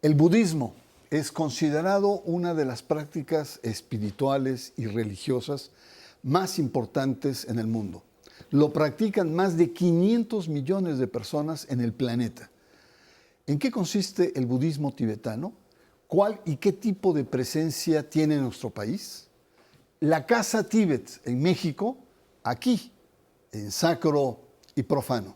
El budismo es considerado una de las prácticas espirituales y religiosas más importantes en el mundo. Lo practican más de 500 millones de personas en el planeta. ¿En qué consiste el budismo tibetano? ¿Cuál y qué tipo de presencia tiene en nuestro país? La Casa Tíbet en México, aquí, en Sacro y Profano.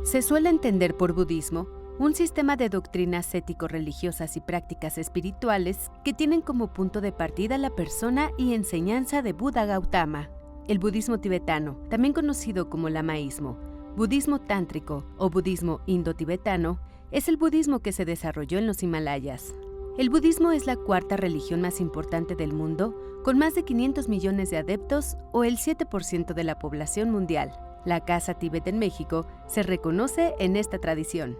Se suele entender por budismo un sistema de doctrinas ético-religiosas y prácticas espirituales que tienen como punto de partida la persona y enseñanza de Buda Gautama. El budismo tibetano, también conocido como lamaísmo, budismo tántrico o budismo indo-tibetano, es el budismo que se desarrolló en los Himalayas. El budismo es la cuarta religión más importante del mundo, con más de 500 millones de adeptos o el 7% de la población mundial. La Casa Tíbet en México se reconoce en esta tradición.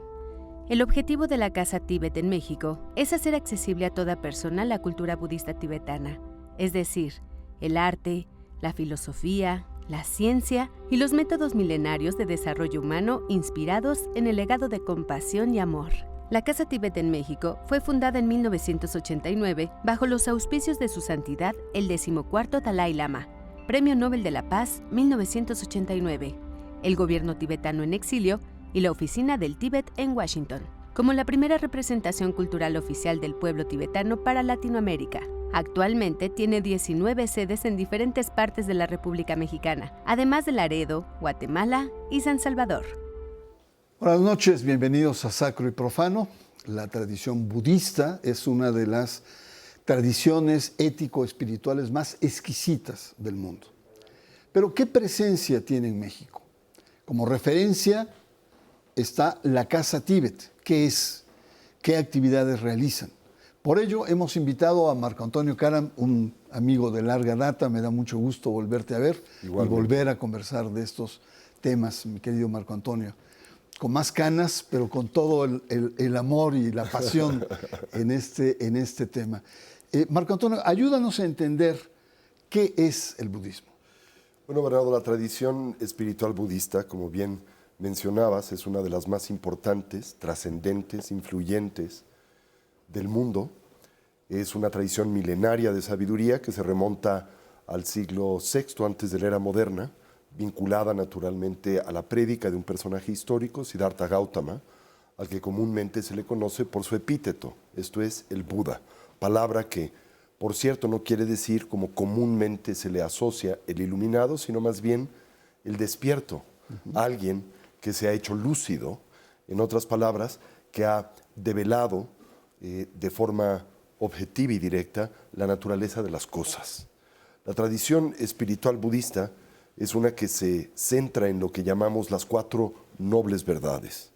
El objetivo de la Casa Tíbet en México es hacer accesible a toda persona la cultura budista tibetana, es decir, el arte, la filosofía, la ciencia y los métodos milenarios de desarrollo humano inspirados en el legado de compasión y amor. La Casa Tíbet en México fue fundada en 1989 bajo los auspicios de su santidad el 14º Dalai Lama, Premio Nobel de la Paz 1989, el gobierno tibetano en exilio y la Oficina del Tíbet en Washington, como la primera representación cultural oficial del pueblo tibetano para Latinoamérica. Actualmente tiene 19 sedes en diferentes partes de la República Mexicana, además de Laredo, Guatemala y San Salvador. Buenas noches, bienvenidos a Sacro y Profano. La tradición budista es una de las tradiciones ético-espirituales más exquisitas del mundo. Pero, ¿qué presencia tiene en México? Como referencia está la Casa Tíbet. ¿Qué es? ¿Qué actividades realizan? Por ello, hemos invitado a Marco Antonio Karam, un amigo de larga data. Me da mucho gusto volverte a ver y volver a conversar de estos temas, mi querido Marco Antonio. Con más canas, pero con todo el amor y la pasión en este tema. Marco Antonio, ayúdanos a entender qué es el budismo. Bueno, Bernardo, la tradición espiritual budista, como bien mencionabas, es una de las más importantes, trascendentes, influyentes del mundo. Es una tradición milenaria de sabiduría que se remonta al siglo VI antes de la era moderna, vinculada naturalmente a la prédica de un personaje histórico, Siddhartha Gautama, al que comúnmente se le conoce por su epíteto, esto es, el Buda, palabra que, por cierto, no quiere decir como comúnmente se le asocia el iluminado, sino más bien el despierto, alguien que se ha hecho lúcido, en otras palabras, que ha develado de forma objetiva y directa la naturaleza de las cosas. La tradición espiritual budista es una que se centra en lo que llamamos las 4 nobles verdades.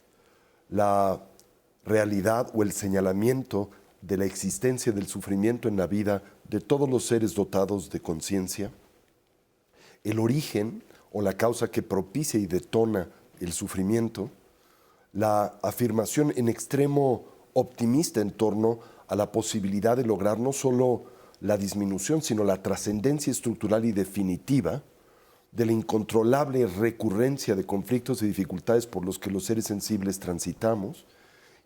La realidad o el señalamiento de la existencia del sufrimiento en la vida de todos los seres dotados de conciencia, el origen o la causa que propicia y detona el sufrimiento, la afirmación en extremo optimista en torno a la posibilidad de lograr no solo la disminución, sino la trascendencia estructural y definitiva de la incontrolable recurrencia de conflictos y dificultades por los que los seres sensibles transitamos,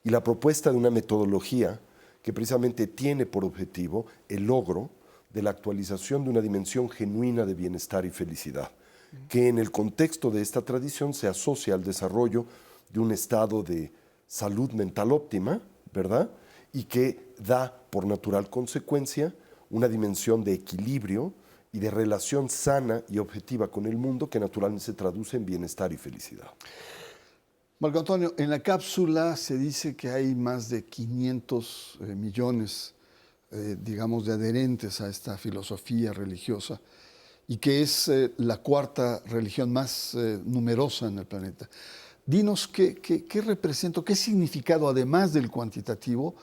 y la propuesta de una metodología que precisamente tiene por objetivo el logro de la actualización de una dimensión genuina de bienestar y felicidad, que en el contexto de esta tradición se asocia al desarrollo de un estado de salud mental óptima, ¿verdad? Y que da por natural consecuencia una dimensión de equilibrio y de relación sana y objetiva con el mundo que naturalmente se traduce en bienestar y felicidad. Marco Antonio, en la cápsula se dice que hay más de 500 millones, digamos, de adherentes a esta filosofía religiosa y que es la cuarta religión más numerosa en el planeta. Dinos qué representa, qué significado, además del cuantitativo,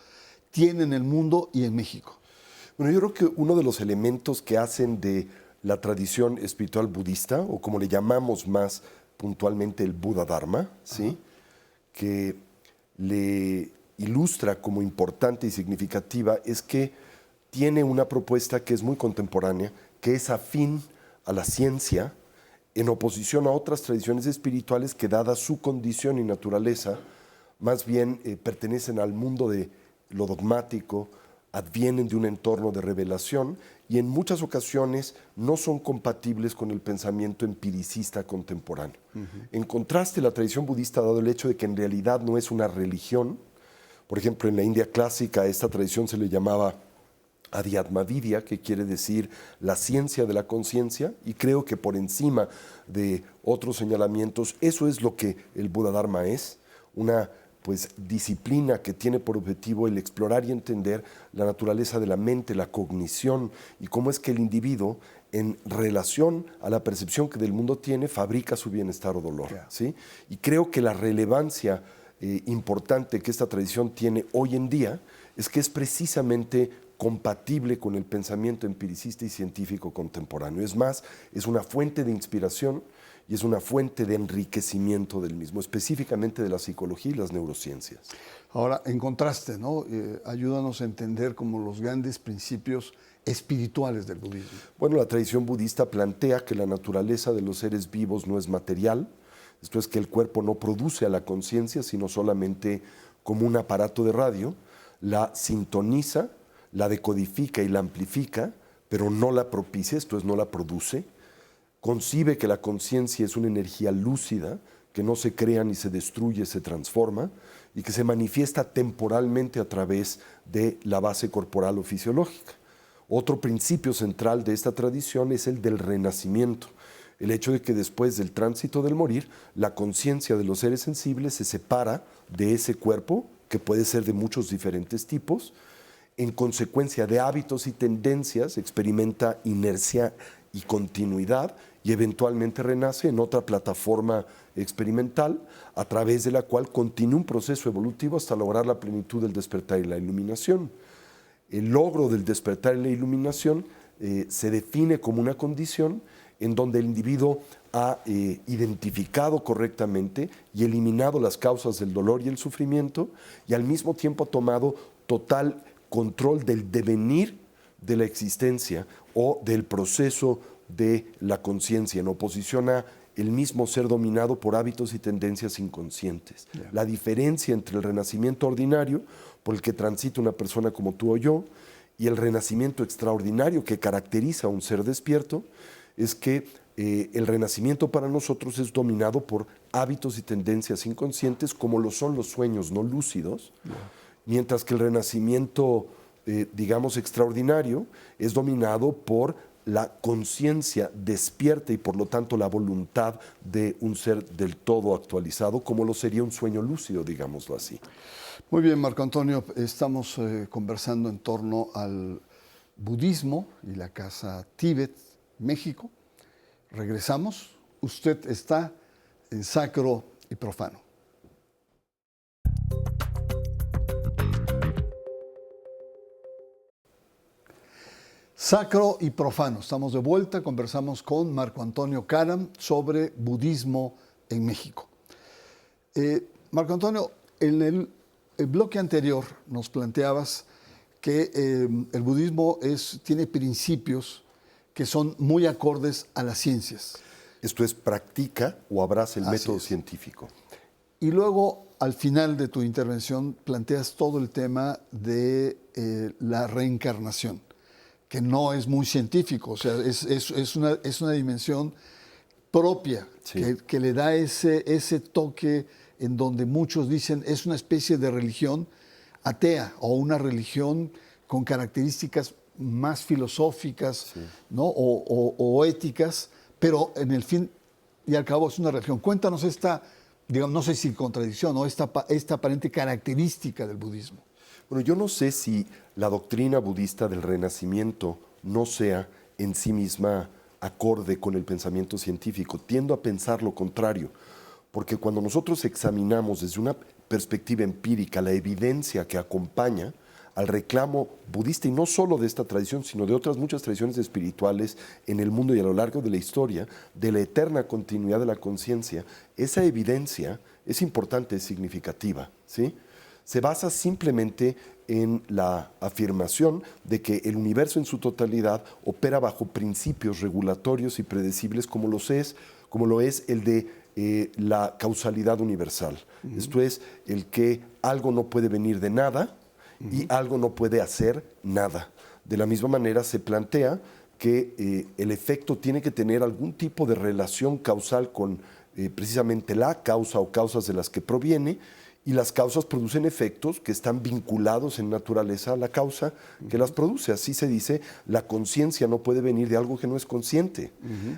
tiene en el mundo y en México. Bueno, yo creo que uno de los elementos que hacen de la tradición espiritual budista, o como le llamamos más puntualmente el Buda Dharma, ¿sí? Que le ilustra como importante y significativa es que tiene una propuesta que es muy contemporánea, que es afín a la ciencia, en oposición a otras tradiciones espirituales que, dada su condición y naturaleza, más bien pertenecen al mundo de lo dogmático, advienen de un entorno de revelación y en muchas ocasiones no son compatibles con el pensamiento empiricista contemporáneo. En contraste, la tradición budista ha dado el hecho de que en realidad no es una religión. Por ejemplo, en la India clásica a esta tradición se le llamaba Adhyatma Vidya, que quiere decir la ciencia de la conciencia, y creo que por encima de otros señalamientos, eso es lo que el Buda Dharma es, una disciplina que tiene por objetivo el explorar y entender la naturaleza de la mente, la cognición, y cómo es que el individuo, en relación a la percepción que del mundo tiene, fabrica su bienestar o dolor. Yeah. ¿Sí? Y creo que la relevancia importante que esta tradición tiene hoy en día es que es precisamente compatible con el pensamiento empiricista y científico contemporáneo. Es más, es una fuente de inspiración y es una fuente de enriquecimiento del mismo, específicamente de la psicología y las neurociencias. Ahora, en contraste, ¿no? Ayúdanos a entender como los grandes principios espirituales del budismo. Bueno, la tradición budista plantea que la naturaleza de los seres vivos no es material, esto es que el cuerpo no produce a la conciencia, sino solamente como un aparato de radio, la sintoniza, la decodifica y la amplifica, pero no la propicia, esto es, no la produce. Concibe que la conciencia es una energía lúcida, que no se crea ni se destruye, se transforma, y que se manifiesta temporalmente a través de la base corporal o fisiológica. Otro principio central de esta tradición es el del renacimiento, el hecho de que después del tránsito del morir, la conciencia de los seres sensibles se separa de ese cuerpo, que puede ser de muchos diferentes tipos. En consecuencia de hábitos y tendencias, experimenta inercia y continuidad y eventualmente renace en otra plataforma experimental a través de la cual continúa un proceso evolutivo hasta lograr la plenitud del despertar y la iluminación. El logro del despertar y la iluminación se define como una condición en donde el individuo ha identificado correctamente y eliminado las causas del dolor y el sufrimiento y al mismo tiempo ha tomado total control del devenir de la existencia o del proceso de la conciencia, en oposición a el mismo ser dominado por hábitos y tendencias inconscientes. Yeah. La diferencia entre el renacimiento ordinario, por el que transita una persona como tú o yo, y el renacimiento extraordinario que caracteriza a un ser despierto, es que el renacimiento para nosotros es dominado por hábitos y tendencias inconscientes, como lo son los sueños no lúcidos, yeah. Mientras que el renacimiento, digamos, extraordinario, es dominado por la conciencia despierta y por lo tanto la voluntad de un ser del todo actualizado, como lo sería un sueño lúcido, digámoslo así. Muy bien, Marco Antonio, estamos conversando en torno al budismo y la Casa Tíbet, México. Regresamos. Usted está en Sacro y Profano. Sacro y Profano. Estamos de vuelta, conversamos con Marco Antonio Karam sobre budismo en México. Marco Antonio, en el bloque anterior nos planteabas que el budismo tiene principios que son muy acordes a las ciencias. Esto es, practica o abraza el método científico. Y luego, al final de tu intervención, planteas todo el tema de la reencarnación, que no es muy científico, o sea, es una dimensión propia, sí, que le da ese toque en donde muchos dicen es una especie de religión atea o una religión con características más filosóficas, sí, ¿no? o éticas, pero en el fin y al cabo es una religión. Cuéntanos esta, digamos, no sé si contradicción o esta aparente característica del budismo. Bueno, yo no sé si la doctrina budista del renacimiento no sea en sí misma acorde con el pensamiento científico. Tiendo a pensar lo contrario, porque cuando nosotros examinamos desde una perspectiva empírica la evidencia que acompaña al reclamo budista, y no solo de esta tradición, sino de otras muchas tradiciones espirituales en el mundo y a lo largo de la historia, de la eterna continuidad de la conciencia, esa evidencia es importante, es significativa, ¿sí? Se basa simplemente en la afirmación de que el universo en su totalidad opera bajo principios regulatorios y predecibles como lo es el de la causalidad universal. Esto es, el que algo no puede venir de nada y algo no puede hacer nada. De la misma manera se plantea que el efecto tiene que tener algún tipo de relación causal con precisamente la causa o causas de las que proviene, y las causas producen efectos que están vinculados en naturaleza a la causa que las produce. Así se dice, la conciencia no puede venir de algo que no es consciente.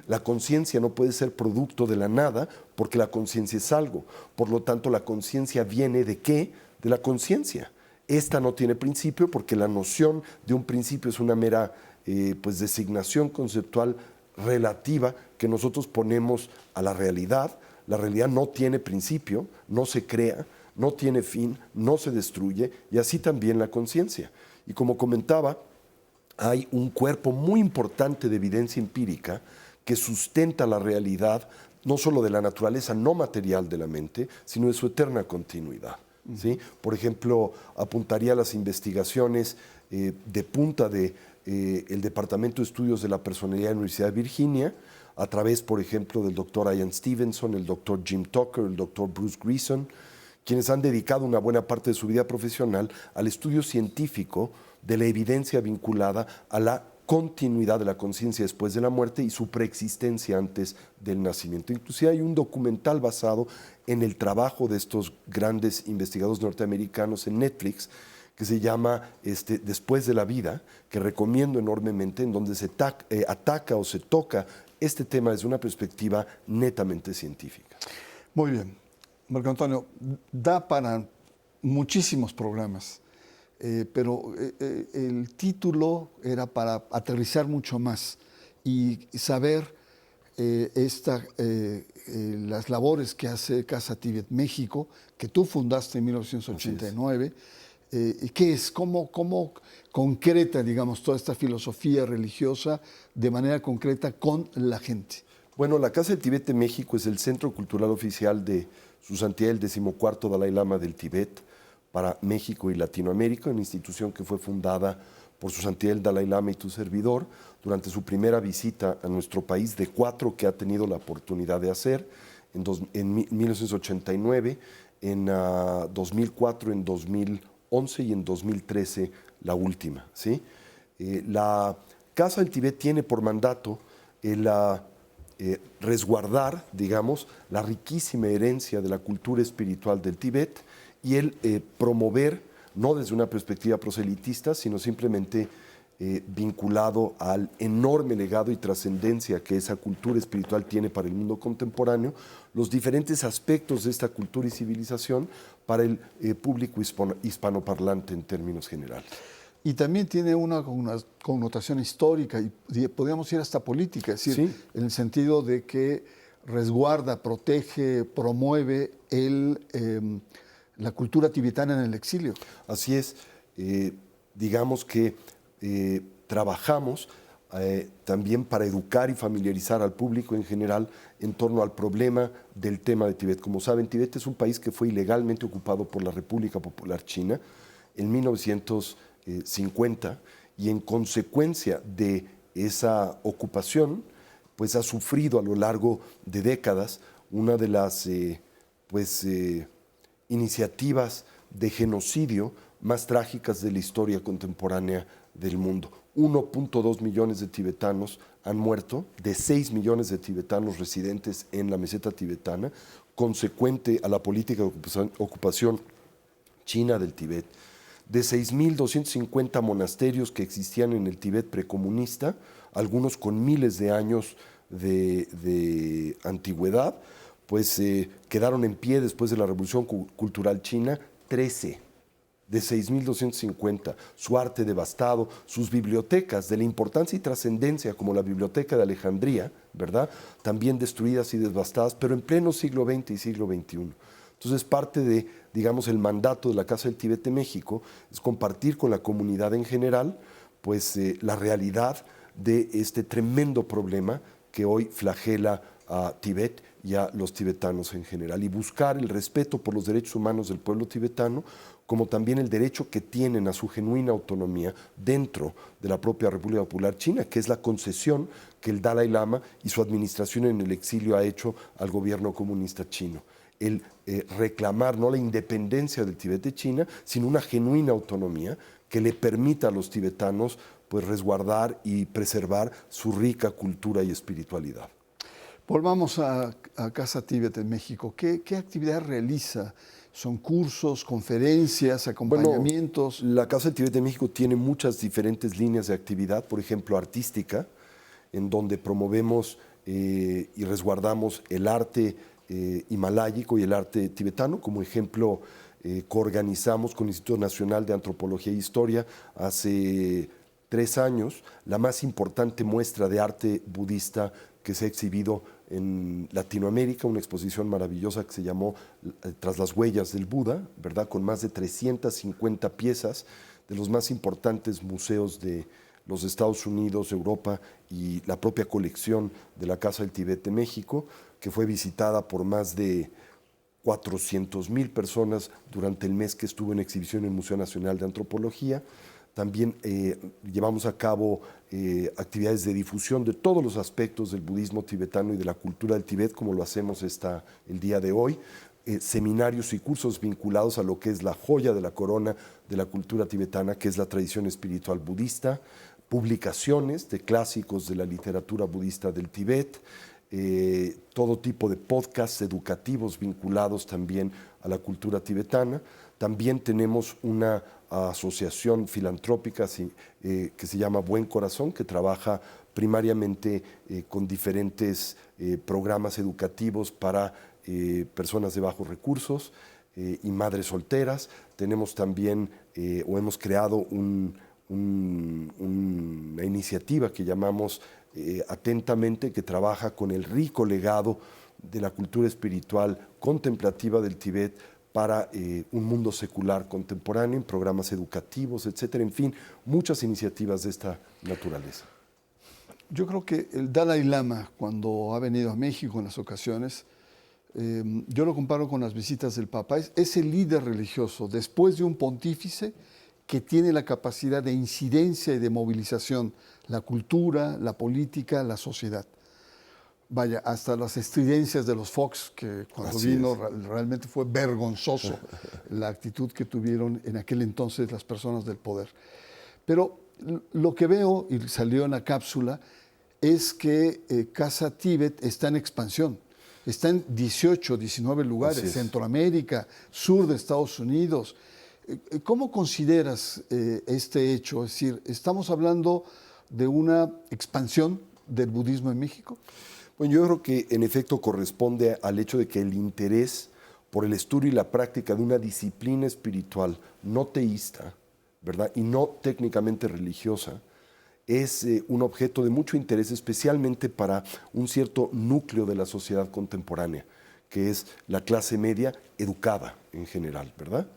La conciencia no puede ser producto de la nada, porque la conciencia es algo. Por lo tanto, la conciencia viene ¿de qué? De la conciencia. Esta no tiene principio, porque la noción de un principio es una mera designación conceptual relativa que nosotros ponemos a la realidad. La realidad no tiene principio, no se crea, no tiene fin, no se destruye, y así también la conciencia. Y como comentaba, hay un cuerpo muy importante de evidencia empírica que sustenta la realidad, no solo de la naturaleza no material de la mente, sino de su eterna continuidad, ¿sí? Por ejemplo, apuntaría a las investigaciones de punta del Departamento de Estudios de la Personalidad de la Universidad de Virginia, a través, por ejemplo, del doctor Ian Stevenson, el doctor Jim Tucker, el doctor Bruce Greason, quienes han dedicado una buena parte de su vida profesional al estudio científico de la evidencia vinculada a la continuidad de la conciencia después de la muerte y su preexistencia antes del nacimiento. Inclusive hay un documental basado en el trabajo de estos grandes investigadores norteamericanos en Netflix, que se llama Después de la vida, que recomiendo enormemente, en donde se ataca o se toca este tema desde una perspectiva netamente científica. Muy bien. Marco Antonio, da para muchísimos programas, pero el título era para aterrizar mucho más y saber las labores que hace Casa Tibet México, que tú fundaste en 1989. ¿Qué es? ¿Cómo concreta, digamos, toda esta filosofía religiosa de manera concreta con la gente? Bueno, la Casa del Tibet de México es el centro cultural oficial de Su Santidad el 14º Dalai Lama del Tibet para México y Latinoamérica, una institución que fue fundada por Su Santidad el Dalai Lama y tu servidor durante su primera visita a nuestro país, de 4 que ha tenido la oportunidad de hacer, en 1989, en 2004, en 2011 y en 2013 la última, ¿sí? La Casa del Tibet tiene por mandato resguardar, digamos, la riquísima herencia de la cultura espiritual del Tíbet y el promover, no desde una perspectiva proselitista, sino simplemente vinculado al enorme legado y trascendencia que esa cultura espiritual tiene para el mundo contemporáneo, los diferentes aspectos de esta cultura y civilización para el público hispanoparlante en términos generales. Y también tiene una connotación histórica y podríamos ir hasta política, es decir, sí, en el sentido de que resguarda, protege, promueve la cultura tibetana en el exilio. Así es, digamos que trabajamos también para educar y familiarizar al público en general en torno al problema del tema de Tíbet. Como saben, Tíbet es un país que fue ilegalmente ocupado por la República Popular China en 1950, y en consecuencia de esa ocupación, pues ha sufrido a lo largo de décadas una de las iniciativas de genocidio más trágicas de la historia contemporánea del mundo. 1.2 millones de tibetanos han muerto, de 6 millones de tibetanos residentes en la meseta tibetana, consecuente a la política de ocupación china del Tíbet. De 6.250 monasterios que existían en el Tíbet precomunista, algunos con miles de años de antigüedad, pues quedaron en pie después de la Revolución Cultural China 13 de 6.250, su arte devastado, sus bibliotecas de la importancia y trascendencia como la Biblioteca de Alejandría, ¿verdad? También destruidas y devastadas, pero en pleno siglo XX y siglo XXI. Entonces, parte de, digamos, el mandato de la Casa del Tíbet de México es compartir con la comunidad en general, pues, la realidad de este tremendo problema que hoy flagela a Tíbet y a los tibetanos en general, y buscar el respeto por los derechos humanos del pueblo tibetano, como también el derecho que tienen a su genuina autonomía dentro de la propia República Popular China, que es la concesión que el Dalai Lama y su administración en el exilio ha hecho al gobierno comunista chino. El reclamar no la independencia del Tíbet de China, sino una genuina autonomía que le permita a los tibetanos, pues, resguardar y preservar su rica cultura y espiritualidad. Volvamos a Casa Tíbet en México. ¿Qué actividad realiza? ¿Son cursos, conferencias, acompañamientos? Bueno, la Casa del Tíbet de México tiene muchas diferentes líneas de actividad, por ejemplo, artística, en donde promovemos y resguardamos el arte himaláyico y el arte tibetano. Como ejemplo, coorganizamos con el Instituto Nacional de Antropología e Historia hace 3 años la más importante muestra de arte budista que se ha exhibido en Latinoamérica, una exposición maravillosa que se llamó Tras las huellas del Buda, ¿verdad? Con más de 350 piezas de los más importantes museos de los Estados Unidos, Europa y la propia colección de la Casa del Tíbet de México, que fue visitada por más de 400,000 personas durante el mes que estuvo en exhibición en el Museo Nacional de Antropología. También llevamos a cabo actividades de difusión de todos los aspectos del budismo tibetano y de la cultura del Tíbet, como lo hacemos el día de hoy. Seminarios y cursos vinculados a lo que es la joya de la corona de la cultura tibetana, que es la tradición espiritual budista. Publicaciones de clásicos de la literatura budista del Tíbet. Todo tipo de podcasts educativos vinculados también a la cultura tibetana. También tenemos una asociación filantrópica que se llama Buen Corazón, que trabaja primariamente con diferentes programas educativos para personas de bajos recursos y madres solteras. Tenemos también, hemos creado una iniciativa que llamamos Atentamente, que trabaja con el rico legado de la cultura espiritual contemplativa del Tíbet para un mundo secular contemporáneo, en programas educativos, etcétera. En fin, muchas iniciativas de esta naturaleza. Yo creo que el Dalai Lama, cuando ha venido a México en las ocasiones, yo lo comparo con las visitas del Papa, es el líder religioso, después de un pontífice, que tiene la capacidad de incidencia y de movilización, la cultura, la política, la sociedad. Vaya, hasta las estridencias de los Fox, que cuando vino realmente fue vergonzoso la actitud que tuvieron en aquel entonces las personas del poder. Pero lo que veo, y salió en la cápsula, es que Casa Tíbet está en expansión. Está en 18, 19 lugares, Centroamérica, sur de Estados Unidos. ¿Cómo consideras este hecho? Es decir, ¿estamos hablando de una expansión del budismo en México? Bueno, yo creo que en efecto corresponde al hecho de que el interés por el estudio y la práctica de una disciplina espiritual no teísta, ¿verdad? Y no técnicamente religiosa, es un objeto de mucho interés, especialmente para un cierto núcleo de la sociedad contemporánea, que es la clase media educada en general, ¿verdad?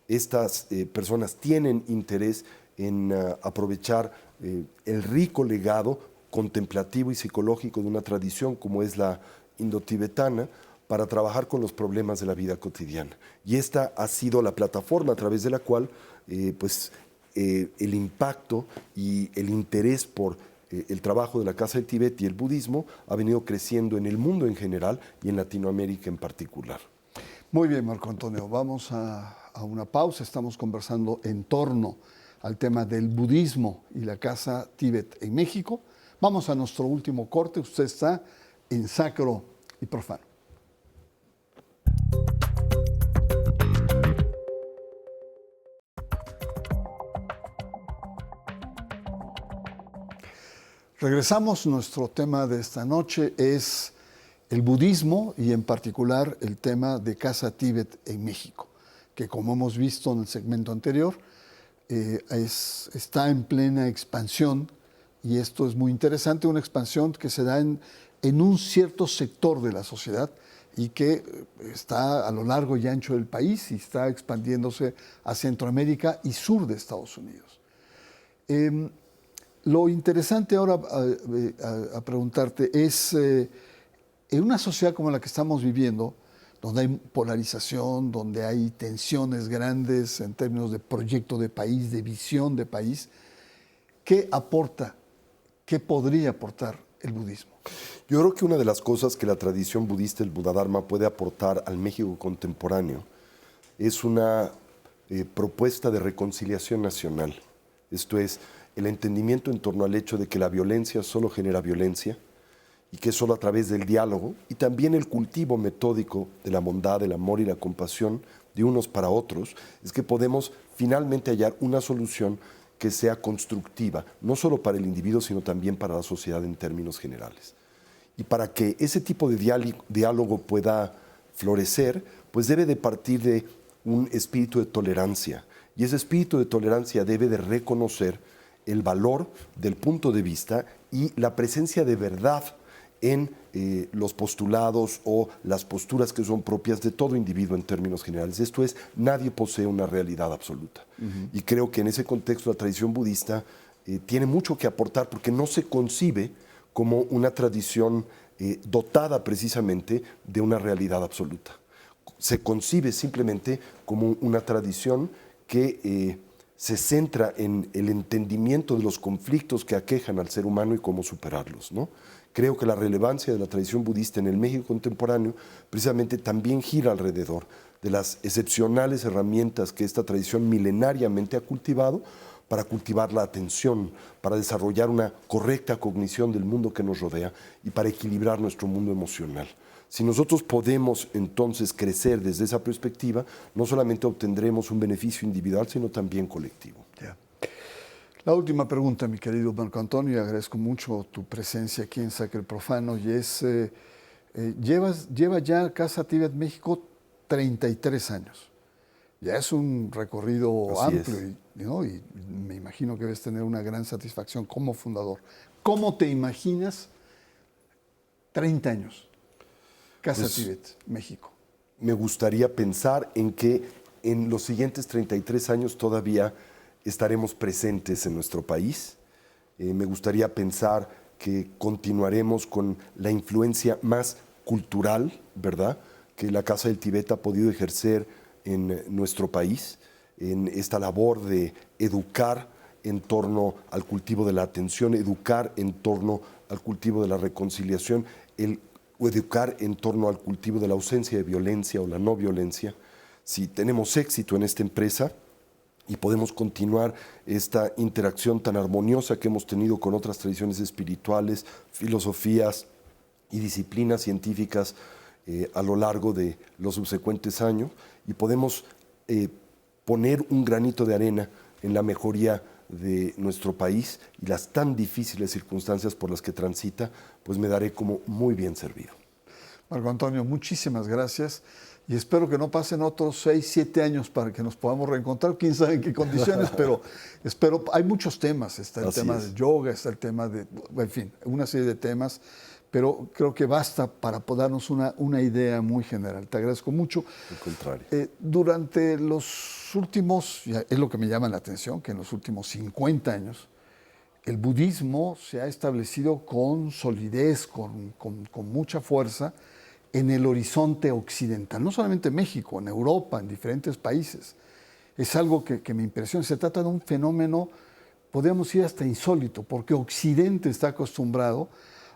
Estas personas tienen interés en aprovechar el rico legado contemplativo y psicológico de una tradición como es la indotibetana para trabajar con los problemas de la vida cotidiana. Y esta ha sido la plataforma a través de la cual el impacto y el interés por el trabajo de la Casa del Tíbet y el budismo ha venido creciendo en el mundo en general y en Latinoamérica en particular. Muy bien, Marco Antonio, vamos a una pausa. Estamos conversando en torno al tema del budismo y la Casa Tíbet en México. Vamos a nuestro último corte. Usted está en Sacro y Profano. Regresamos. Nuestro tema de esta noche es el budismo y en particular el tema de Casa Tíbet en México, que como hemos visto en el segmento anterior, está en plena expansión, y esto es muy interesante, una expansión que se da en en un cierto sector de la sociedad y que está a lo largo y ancho del país y está expandiéndose a Centroamérica y sur de Estados Unidos. Lo interesante ahora a preguntarte es, en una sociedad como la que estamos viviendo, donde hay polarización, donde hay tensiones grandes en términos de proyecto de país, de visión de país, ¿qué aporta, qué podría aportar el budismo? Yo creo que una de las cosas que la tradición budista, el Buddhadharma, puede aportar al México contemporáneo es una propuesta de reconciliación nacional. Esto es, el entendimiento en torno al hecho de que la violencia solo genera violencia y que solo a través del diálogo y también el cultivo metódico de la bondad, el amor y la compasión de unos para otros es que podemos finalmente hallar una solución que sea constructiva, no solo para el individuo, sino también para la sociedad en términos generales. Y para que ese tipo de diálogo pueda florecer, pues debe de partir de un espíritu de tolerancia. Y ese espíritu de tolerancia debe de reconocer el valor del punto de vista y la presencia de verdad en los postulados o las posturas que son propias de todo individuo en términos generales. Esto es, nadie posee una realidad absoluta. Y creo que en ese contexto la tradición budista tiene mucho que aportar porque no se concibe como una tradición dotada precisamente de una realidad absoluta. Se concibe simplemente como una tradición que se centra en el entendimiento de los conflictos que aquejan al ser humano y cómo superarlos, ¿no? Creo que la relevancia de la tradición budista en el México contemporáneo precisamente también gira alrededor de las excepcionales herramientas que esta tradición milenariamente ha cultivado para cultivar la atención, para desarrollar una correcta cognición del mundo que nos rodea y para equilibrar nuestro mundo emocional. Si nosotros podemos entonces crecer desde esa perspectiva, no solamente obtendremos un beneficio individual, sino también colectivo. Yeah. La última pregunta, mi querido Marco Antonio, y agradezco mucho tu presencia aquí en Sacro y Profano, y es, lleva ya Casa Tíbet México 33 años. Ya es un recorrido Así amplio es. ¿no? Y me imagino que debes tener una gran satisfacción como fundador. ¿Cómo te imaginas 30 años? Casa Pues, Tíbet, México. Me gustaría pensar en que en los siguientes 33 años todavía estaremos presentes en nuestro país. Me gustaría pensar que continuaremos con la influencia más cultural, ¿verdad?, que la Casa del Tíbet ha podido ejercer en nuestro país, en esta labor de educar en torno al cultivo de la atención, educar en torno al cultivo de la reconciliación, o educar en torno al cultivo de la ausencia de violencia o la no violencia. Si tenemos éxito en esta empresa y podemos continuar esta interacción tan armoniosa que hemos tenido con otras tradiciones espirituales, filosofías y disciplinas científicas a lo largo de los subsecuentes años, y podemos poner un granito de arena en la mejoría de nuestro país y las tan difíciles circunstancias por las que transita, pues me daré como muy bien servido. Marco Antonio, muchísimas gracias y espero que no pasen otros 6, 7 años para que nos podamos reencontrar, quién sabe en qué condiciones, pero espero, hay muchos temas, está el tema del yoga, está el tema de, en fin, una serie de temas, pero creo que basta para darnos una idea muy general. Te agradezco mucho. Al contrario. Durante los últimos, es lo que me llama la atención, que en los últimos 50 años, el budismo se ha establecido con solidez, con mucha fuerza en el horizonte occidental, no solamente en México, en Europa, en diferentes países. Es algo que me impresiona. Se trata de un fenómeno, podríamos decir hasta insólito, porque Occidente está acostumbrado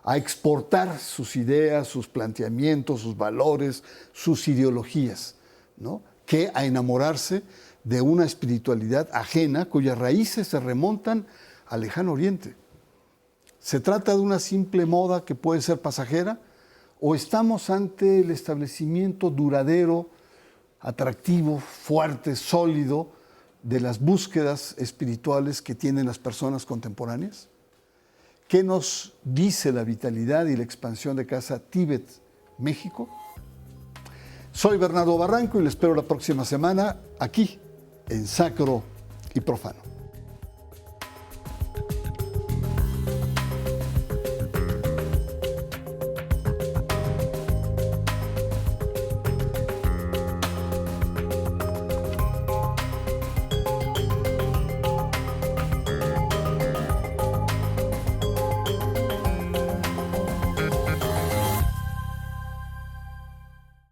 a exportar sus ideas, sus planteamientos, sus valores, sus ideologías, ¿no?, que a enamorarse de una espiritualidad ajena cuyas raíces se remontan al lejano oriente. ¿Se trata de una simple moda que puede ser pasajera o estamos ante el establecimiento duradero, atractivo, fuerte, sólido de las búsquedas espirituales que tienen las personas contemporáneas? ¿Qué nos dice la vitalidad y la expansión de Casa Tíbet México? Soy Bernardo Barranco y les espero la próxima semana aquí en Sacro y Profano.